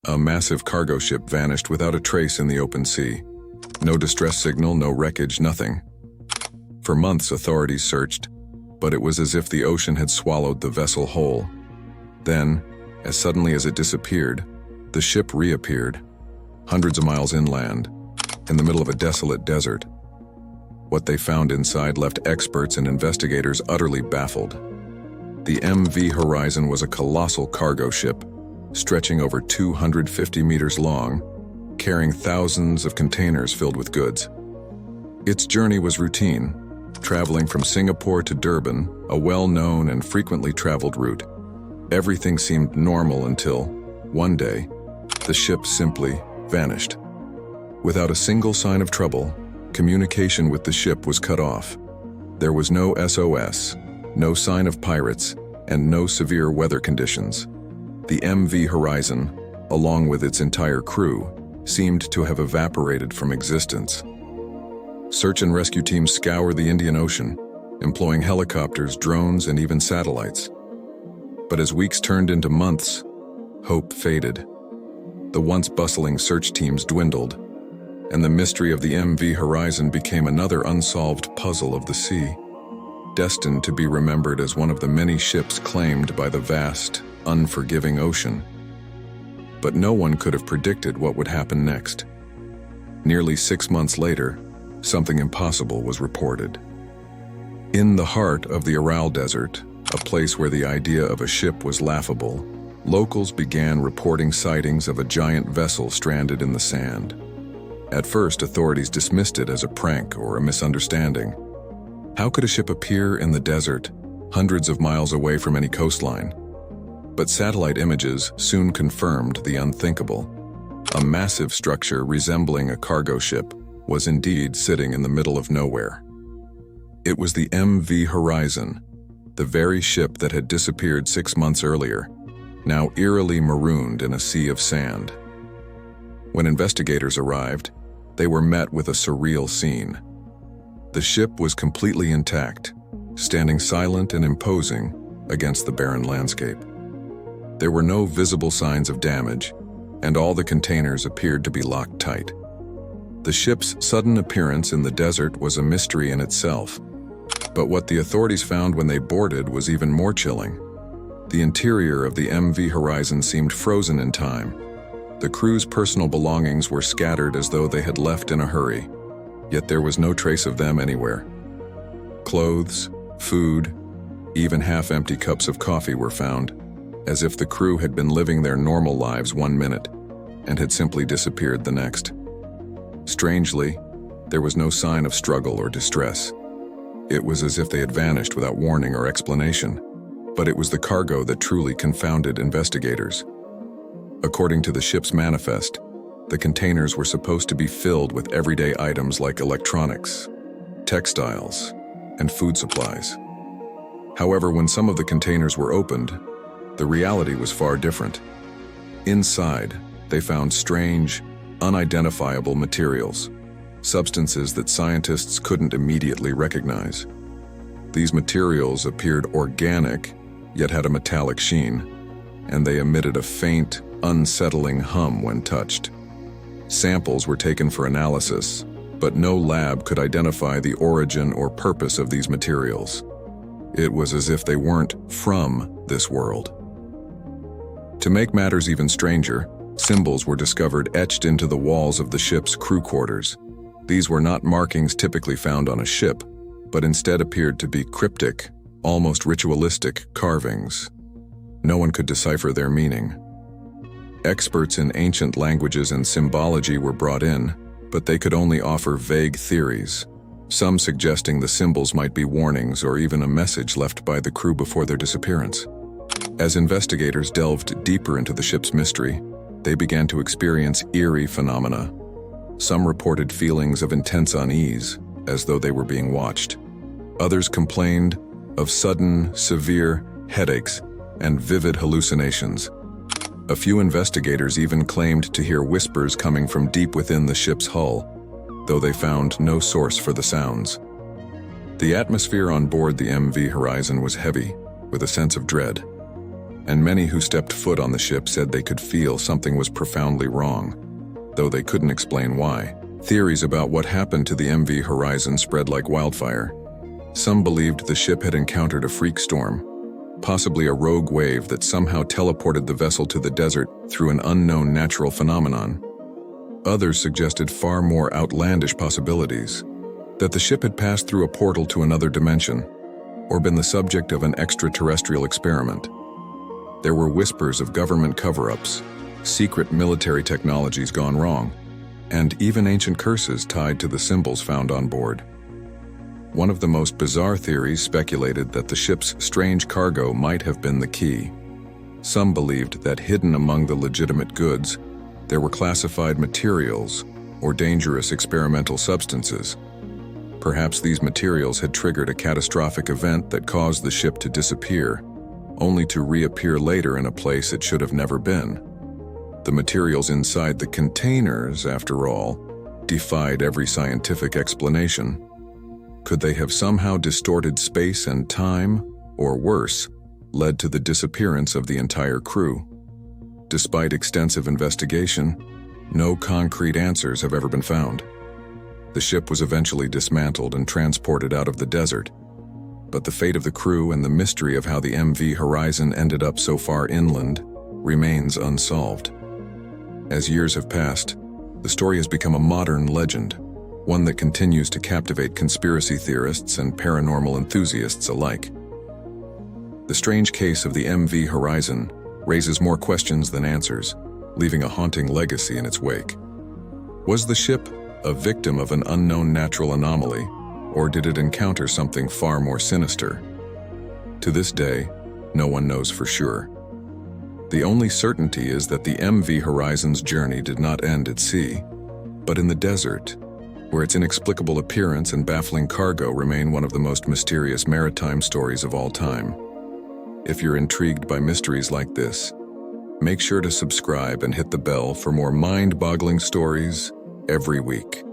A massive cargo ship vanished without a trace in the open sea. No distress signal, no wreckage, nothing. For months, authorities searched, but it was as if the ocean had swallowed the vessel whole. Then, as suddenly as it disappeared, the ship reappeared, hundreds of miles inland, in the middle of a desolate desert. What they found inside left experts and investigators utterly baffled. The MV Horizon was a colossal cargo ship, stretching over 250 meters long, carrying thousands of containers filled with goods. Its journey was routine, traveling from Singapore to Durban, a well-known and frequently traveled route. Everything seemed normal until, one day, the ship simply vanished. Without a single sign of trouble, communication with the ship was cut off. There was no SOS, no sign of pirates, and no severe weather conditions. The MV Horizon, along with its entire crew, seemed to have evaporated from existence. Search and rescue teams scoured the Indian Ocean, employing helicopters, drones, and even satellites. But as weeks turned into months, hope faded. The once bustling search teams dwindled, and the mystery of the MV Horizon became another unsolved puzzle of the sea, destined to be remembered as one of the many ships claimed by the vast, unforgiving ocean. But no one could have predicted what would happen next. Nearly 6 months later, something impossible was reported. In the heart of the Aral Desert, a place where the idea of a ship was laughable, locals began reporting sightings of a giant vessel stranded in the sand. At first, authorities dismissed it as a prank or a misunderstanding. How could a ship appear in the desert, hundreds of miles away from any coastline? But satellite images soon confirmed the unthinkable. A massive structure resembling a cargo ship was indeed sitting in the middle of nowhere. It was the MV Horizon, the very ship that had disappeared 6 months earlier, now eerily marooned in a sea of sand. When investigators arrived, they were met with a surreal scene. The ship was completely intact, standing silent and imposing against the barren landscape. There were no visible signs of damage, and all the containers appeared to be locked tight. The ship's sudden appearance in the desert was a mystery in itself, but what the authorities found when they boarded was even more chilling. The interior of the MV Horizon seemed frozen in time. The crew's personal belongings were scattered as though they had left in a hurry, yet there was no trace of them anywhere. Clothes, food, even half-empty cups of coffee were found, as if the crew had been living their normal lives 1 minute and had simply disappeared the next. Strangely, there was no sign of struggle or distress. It was as if they had vanished without warning or explanation, but it was the cargo that truly confounded investigators. According to the ship's manifest, the containers were supposed to be filled with everyday items like electronics, textiles, and food supplies. However, when some of the containers were opened, the reality was far different. Inside, they found strange, unidentifiable materials, substances that scientists couldn't immediately recognize. These materials appeared organic, yet had a metallic sheen, and they emitted a faint, unsettling hum when touched. Samples were taken for analysis, but no lab could identify the origin or purpose of these materials. It was as if they weren't from this world. To make matters even stranger, symbols were discovered etched into the walls of the ship's crew quarters. These were not markings typically found on a ship, but instead appeared to be cryptic, almost ritualistic carvings. No one could decipher their meaning. Experts in ancient languages and symbology were brought in, but they could only offer vague theories, some suggesting the symbols might be warnings or even a message left by the crew before their disappearance. As investigators delved deeper into the ship's mystery, they began to experience eerie phenomena. Some reported feelings of intense unease, as though they were being watched. Others complained of sudden, severe headaches and vivid hallucinations. A few investigators even claimed to hear whispers coming from deep within the ship's hull, though they found no source for the sounds. The atmosphere on board the MV Horizon was heavy, with a sense of dread. and many who stepped foot on the ship said they could feel something was profoundly wrong, though they couldn't explain why. Theories about what happened to the MV Horizon spread like wildfire. Some believed the ship had encountered a freak storm, possibly a rogue wave that somehow teleported the vessel to the desert through an unknown natural phenomenon. Others suggested far more outlandish possibilities, that the ship had passed through a portal to another dimension, or been the subject of an extraterrestrial experiment. There were whispers of government cover-ups, secret military technologies gone wrong, and even ancient curses tied to the symbols found on board. One of the most bizarre theories speculated that the ship's strange cargo might have been the key. Some believed that hidden among the legitimate goods, there were classified materials or dangerous experimental substances. Perhaps these materials had triggered a catastrophic event that caused the ship to disappear, only to reappear later in a place it should have never been. The materials inside the containers, after all, defied every scientific explanation. Could they have somehow distorted space and time, or worse, led to the disappearance of the entire crew? Despite extensive investigation, no concrete answers have ever been found. The ship was eventually dismantled and transported out of the desert, but the fate of the crew and the mystery of how the MV Horizon ended up so far inland remains unsolved. As years have passed, the story has become a modern legend, one that continues to captivate conspiracy theorists and paranormal enthusiasts alike. The strange case of the MV Horizon raises more questions than answers, leaving a haunting legacy in its wake. Was the ship a victim of an unknown natural anomaly, or did it encounter something far more sinister? To this day, no one knows for sure. The only certainty is that the MV Horizon's journey did not end at sea, but in the desert, where its inexplicable appearance and baffling cargo remain one of the most mysterious maritime stories of all time. If you're intrigued by mysteries like this, make sure to subscribe and hit the bell for more mind-boggling stories every week.